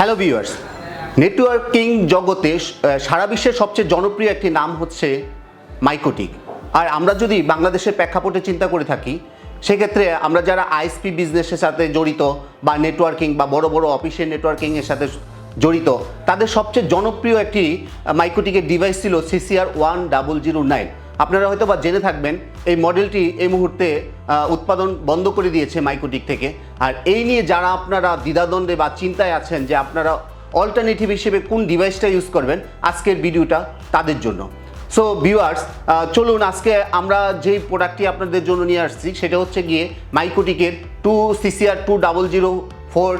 Hello viewers, networking জগতে সারা বিশ্বের সবচেয়ে জনপ্রিয় একটি নাম হচ্ছে মাইক্রোটিক। আর আমরা যদি বাংলাদেশের প্রেক্ষাপটে চিন্তা করে থাকি, সেক্ষেত্রে আমরা যারা আইএসপি বিজনেসের সাথে জড়িত বা নেটওয়ার্কিং বা বড় বড় অফিসের নেটওয়ার্কিংয়ের সাথে জড়িত, তাদের সবচেয়ে জনপ্রিয় একটি মাইক্রোটিকের ডিভাইস ছিল CCR1009। আপনারা হয়তো বা জেনে থাকবেন এই মডেলটি এই মুহূর্তে উৎপাদন বন্ধ করে দিয়েছে মাইক্রোটিক থেকে। আর এই নিয়ে যারা আপনারা দ্বিধাদ্বন্দ্বে বা চিন্তায় আছেন যে আপনারা অল্টারনেটিভ হিসেবে কোন ডিভাইসটা ইউজ করবেন, আজকের ভিডিওটা তাদের জন্য। সো ভিউয়ার্স, চলুন আজকে আমরা যেই প্রোডাক্টটি আপনাদের জন্য নিয়ে আসছি সেটা হচ্ছে গিয়ে মাইক্রোটিকের CCR2004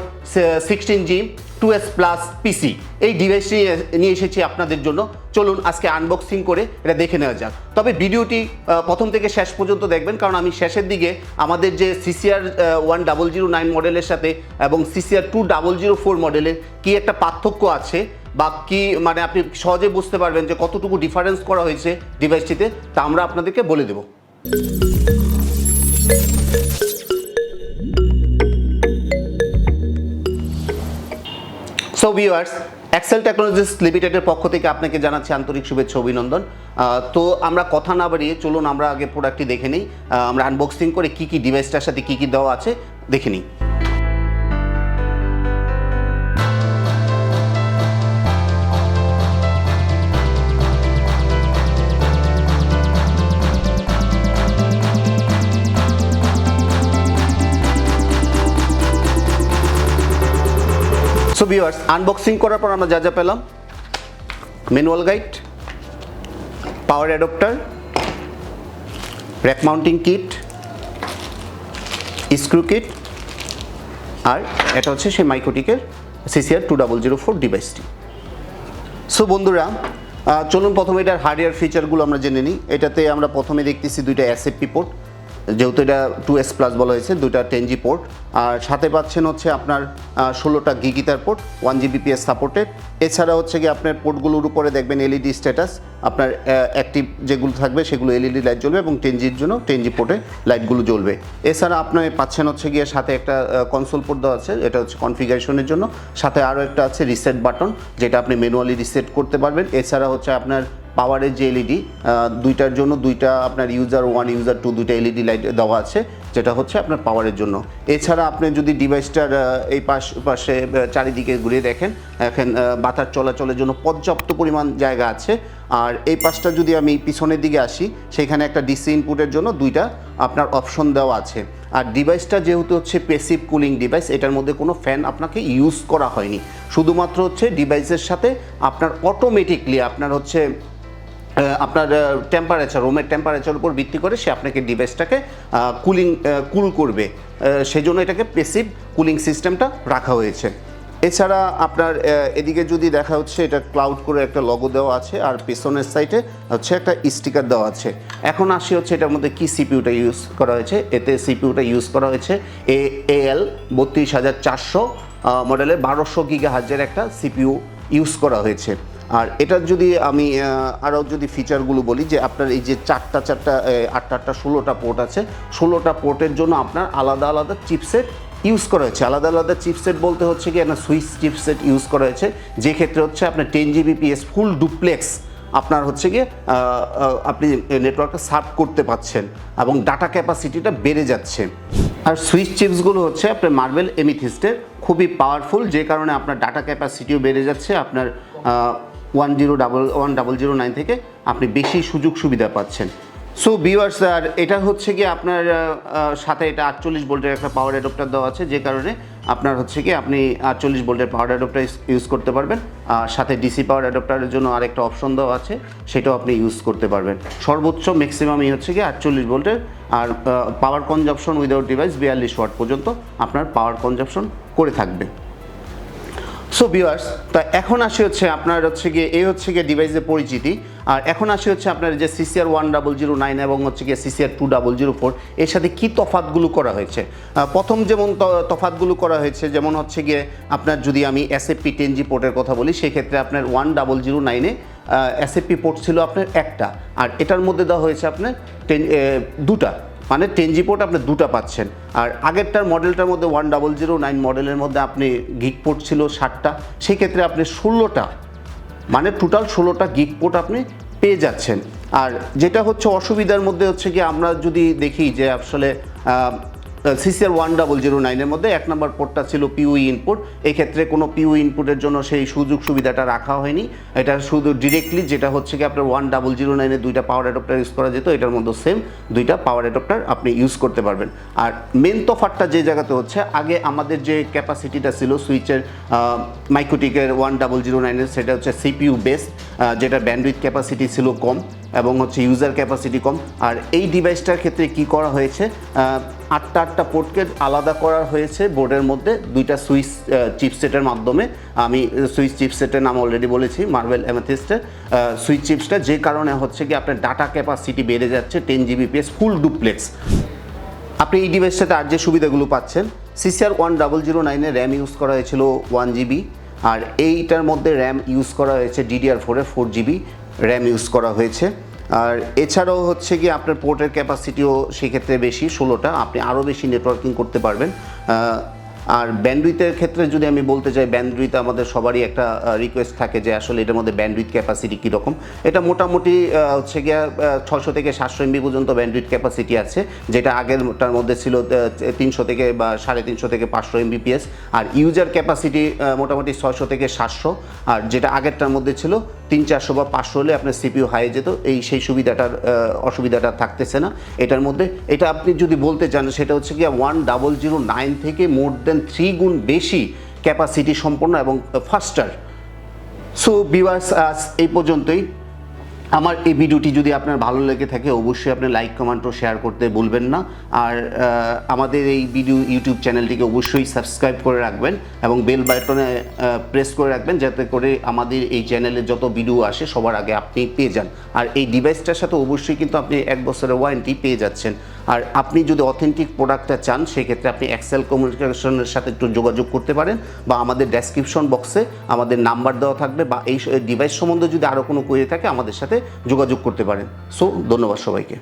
16G 2S Plus PC। এই ডিভাইসটি নিয়ে এসেছি আপনাদের জন্য। চলুন আজকে আনবক্সিং করে এটা দেখে নেওয়া যাক। তবে ভিডিওটি প্রথম থেকে শেষ পর্যন্ত দেখবেন, কারণ আমি শেষের দিকে আমাদের যে CCR1009 মডেলের সাথে এবং CCR2004 মডেলের কি একটা পার্থক্য আছে বা কি মানে আপনি সহজে বুঝতে পারবেন যে কতটুকু ডিফারেন্স করা হয়েছে ডিভাইসটিতে, তা আমরা আপনাদেরকে বলে দেব। সো ভিউয়ার্স, এক্সেল টেকনোলজিস লিমিটেডের পক্ষ থেকে আপনাকে জানাচ্ছি আন্তরিক শুভেচ্ছা অভিনন্দন। তো আমরা কথা না বাড়িয়ে চলুন আমরা আগে প্রোডাক্টটি দেখে নিই। আমরা আনবক্সিং করে কি কি ডিভাইসটার সাথে কি কি দেওয়া আছে দেখে নিই। সো ভিউয়ার্স, আনবক্সিং করার পর আমরা যা যা পেলাম: manual guide, power adapter, rack mounting kit, screw kit, আর এটা হচ্ছে সেই মাইক্রোটিকের CCR2004 ডিভাইসটি। সো বন্ধুরা, চলুন প্রথমে এটার হার্ডওয়্যার ফিচারগুলো আমরা জেনে নিই। এটাতে আমরা প্রথমে দেখতেছি দুইটা SFP পোর্ট, যেহেতু এটা 2S Plus বলা হয়েছে, দুইটা 10G পোর্ট। আর সাথে পাচ্ছেন হচ্ছে আপনার 16টা গিগিটার পোর্ট, 1 Gbps সাপোর্টেড। এছাড়া হচ্ছে কি আপনার পোর্টগুলোর উপরে দেখবেন LED স্ট্যাটাস, আপনার অ্যাক্টিভ যেগুলো থাকবে সেগুলো LED লাইট জ্বলবে এবং 10Gর জন্য 10G পোর্টে লাইটগুলো জ্বলবে। এছাড়া আপনার পাচ্ছেন হচ্ছে গিয়ে সাথে একটা কনসোল পোর্ট দেওয়া আছে, এটা হচ্ছে কনফিগারেশনের জন্য। সাথে আরও একটা আছে রিসেট বাটন, যেটা আপনি ম্যানুয়ালি রিসেট করতে পারবেন। এছাড়া হচ্ছে আপনার পাওয়ারের যে LED, দুইটার জন্য দুইটা আপনার ইউজার 1 ইউজার 2 দুইটা LED লাইট দেওয়া আছে, যেটা হচ্ছে আপনার পাওয়ারের জন্য। এছাড়া আপনি যদি ডিভাইসটার এই পাশে চারিদিকে ঘুরিয়ে দেখেন, এখন বাতাস চলাচলের জন্য পর্যাপ্ত পরিমাণ জায়গা আছে। আর এই পাশটা যদি আমি পিছনের দিকে আসি, সেখানে একটা DC ইনপুটের জন্য দুইটা আপনার অপশন দেওয়া আছে। আর ডিভাইসটা যেহেতু হচ্ছে প্যাসিভ কুলিং ডিভাইস, এটার মধ্যে কোনো ফ্যান আপনাকে ইউজ করা হয়নি। শুধুমাত্র হচ্ছে ডিভাইসের সাথে আপনার অটোমেটিকলি আপনার হচ্ছে আপনার টেম্পারেচার, রুমের টেম্পারেচার উপর ভিত্তি করে সে আপনাকে ডিভাইসটাকে কুল করবে, সেজন্য এটাকে প্যাসিভ কুলিং সিস্টেমটা রাখা হয়েছে। এছাড়া আপনার এদিকে যদি দেখা হচ্ছে, এটা ক্লাউড করে একটা লোগো দেওয়া আছে, আর পেছনের সাইডে হচ্ছে একটা স্টিকার দেওয়া আছে। এখন আসি হচ্ছে এটার মধ্যে কি সিপিইউটা ইউজ করা হয়েছে। এতে সিপিইউটা ইউজ করা হয়েছে AL 32400 মডেলের 1200 গিগাহার্জের একটা সিপিইউ ইউজ করা হয়েছে। আর এটার যদি আমি আরও যদি ফিচারগুলো বলি, যে আপনার এই যে 8টা 16টা পোর্ট আছে, 16টা পোর্টের জন্য আপনার আলাদা আলাদা চিপসেট ইউজ করা হয়েছে। আলাদা আলাদা চিপসেট বলতে হচ্ছে কি আপনার সুইচ চিপসেট ইউজ করা হয়েছে, যে ক্ষেত্রে হচ্ছে আপনার 10 Gbps ফুল ডুপ্লেক্স আপনার হচ্ছে গিয়ে আপনি নেটওয়ার্কটা সার্ভ করতে পারছেন এবং ডাটা ক্যাপাসিটিটা বেড়ে যাচ্ছে। আর সুইচ চিপসগুলো হচ্ছে আপনার মার্ভেল এমিথিস্টের, খুবই পাওয়ারফুল, যে কারণে আপনার ডাটা ক্যাপাসিটিও বেড়ে যাচ্ছে। আপনার 1009 থেকে আপনি বেশি সুযোগ সুবিধা পাচ্ছেন। সো ভিউয়ার্স, আর এটা হচ্ছে কি আপনার সাথে এটা 48 ভোল্টের একটা পাওয়ার অ্যাডাপ্টার দেওয়া আছে, যে কারণে আপনার হচ্ছে কি আপনি 48 ভোল্টের পাওয়ার অ্যাডাপ্টার ইউজ করতে পারবেন। আর সাথে DC পাওয়ার অ্যাডাপ্টারের জন্য আরেকটা অপশন দেওয়া আছে, সেটাও আপনি ইউজ করতে পারবেন। সর্বোচ্চ ম্যাক্সিমামই হচ্ছে কি 48 ভোল্টের। আর power consumption without device 42 watt পর্যন্ত আপনার পাওয়ার কনজাম্পশন করে থাকবে। সো ভিউয়ার্স, তা এখন আসি হচ্ছে আপনার হচ্ছে গিয়ে এই হচ্ছে গিয়ে ডিভাইসের পরিচিতি। আর এখন আসি হচ্ছে আপনার যে CCR1009 এবং হচ্ছে গিয়ে CCR2004 এর সাথে কি তফাৎগুলো করা হয়েছে। প্রথম যেমন তফাৎগুলো করা হয়েছে, যেমন হচ্ছে গিয়ে আপনার যদি আমি SFP 10G পোর্টের কথা বলি, সেক্ষেত্রে আপনার 1009-এ SFP পোর্ট ছিল আপনার একটা, আর এটার মধ্যে দেওয়া হয়েছে আপনার দুটা, মানে 10G পোর্ট আপনি দুটো পাচ্ছেন। আর আগেরটার মডেলটার মধ্যে 1009 মডেলের মধ্যে আপনি গিগ পোর্ট ছিল 60টা, সেই ক্ষেত্রে আপনি 16টা মানে টোটাল 16টা গিগ পোর্ট আপনি পেয়ে যাচ্ছেন। আর যেটা হচ্ছে অসুবিধার মধ্যে হচ্ছে কি আমরা যদি দেখি যে আসলে CCR1009 এর মধ্যে 1 নম্বর পোর্টটা ছিল পিউই ইনপুট, এই ক্ষেত্রে কোনো পিউই ইনপুটের জন্য সেই সুযোগ সুবিধাটা রাখা হয়নি। এটা শুধু ডিরেক্টলি যেটা হচ্ছে কি আপনার 1009 এ দুইটা পাওয়ার অ্যাডাপ্টার ইউজ করা যেত, এটার মধ্যে সেম দুইটা পাওয়ার অ্যাডাপ্টার আপনি ইউজ করতে পারবেন। আর মেন তফাৎটা যে জায়গাতে হচ্ছে, আগে আমাদের যে ক্যাপাসিটিটা ছিল সুইচের মাইক্রোটিকের 1009 সেটা হচ্ছে সিপিইউ বেস, যেটা ব্যান্ডউইথ ক্যাপাসিটি ছিল কম এবং হচ্ছে ইউজার ক্যাপাসিটি কম। আর এই ডিভাইসটার ক্ষেত্রে কি করা হয়েছে, 8টা পোর্টকে আলাদা করা হয়েছে বোর্ডের মধ্যে দুইটা সুইচ চিপসেটের মাধ্যমে। আমি সুইচ চিপসেটের নাম অলরেডি বলেছি, মার্ভেল অ্যামেথিস্টের সুইচ চিপসটা, যে কারণে হচ্ছে কি আপনার ডাটা ক্যাপাসিটি বেড়ে যাচ্ছে 10 Gbps ফুল ডুপ্লেক্স। আপনি এই ডিভাইসটাতে আর যে সুবিধাগুলো পাচ্ছেন, CCR1009 র্যাম ইউজ করা হয়েছিল 1GB, আর এইটার মধ্যে র্যাম ইউজ করা হয়েছে DDR4 4GB র্যাম ইউজ করা হয়েছে। আর এছাড়াও হচ্ছে কি আপনার পোর্টের ক্যাপাসিটিও সেক্ষেত্রে বেশি, 16টা, আপনি আরও বেশি নেটওয়ার্কিং করতে পারবেন। আর ব্যান্ডউইথের ক্ষেত্রে যদি আমি বলতে চাই, ব্যান্ডউইথ আমাদের সবারই একটা রিকোয়েস্ট থাকে যে আসলে এটার মধ্যে ব্যান্ডউইথ ক্যাপাসিটি কীরকম। এটা মোটামুটি হচ্ছে গিয়ে 600 থেকে 700 MB পর্যন্ত ব্যান্ডউইথ ক্যাপাসিটি আছে, যেটা আগেরটার মধ্যে ছিল 300 থেকে বা 350 থেকে 500 MBPS। আর ইউজার ক্যাপাসিটি মোটামুটি 600 থেকে 700, আর যেটা আগেরটার মধ্যে ছিল 300-400 বা 500 হলে আপনার সিপিইউ হাই যেত। সেই সুবিধাটার অসুবিধাটা থাকতেছে না এটার মধ্যে। এটা আপনি যদি বলতে চান সেটা হচ্ছে গিয়ে 1009 থেকে মোর দেন 3 গুণ বেশি ক্যাপাসিটি সম্পন্ন এবং ফাস্টার। সো ভিউয়ার্স, আজ এই পর্যন্তই। আমার এই ভিডিওটি যদি আপনার ভালো লেগে থাকে অবশ্যই আপনি লাইক, কমেন্ট ও শেয়ার করতে ভুলবেন না। আর আমাদের এই ভিডিও ইউটিউব চ্যানেলটিকে অবশ্যই সাবস্ক্রাইব করে রাখবেন এবং বেল বাটনে প্রেস করে রাখবেন, যাতে করে আমাদের এই চ্যানেলে যত ভিডিও আসে সবার আগে আপনি পেয়ে যান। আর এই ডিভাইসটার সাথে অবশ্যই কিন্তু আপনি 1 বছরের ওয়ারেন্টি পেয়ে যাচ্ছেন। আর আপনি যদি অথেন্টিক প্রোডাক্টটা চান সেক্ষেত্রে আপনি এক্সেল কমিউনিকেশনের সাথে একটু যোগাযোগ করতে পারেন, বা আমাদের ডেসক্রিপশন বক্সে আমাদের নাম্বার দেওয়া থাকবে, বা এই ডিভাইস সম্বন্ধে যদি আরও কোনো কোয়েরি থাকে আমাদের সাথে যোগাযোগ করতে পারেন। সো ধন্যবাদ সবাইকে।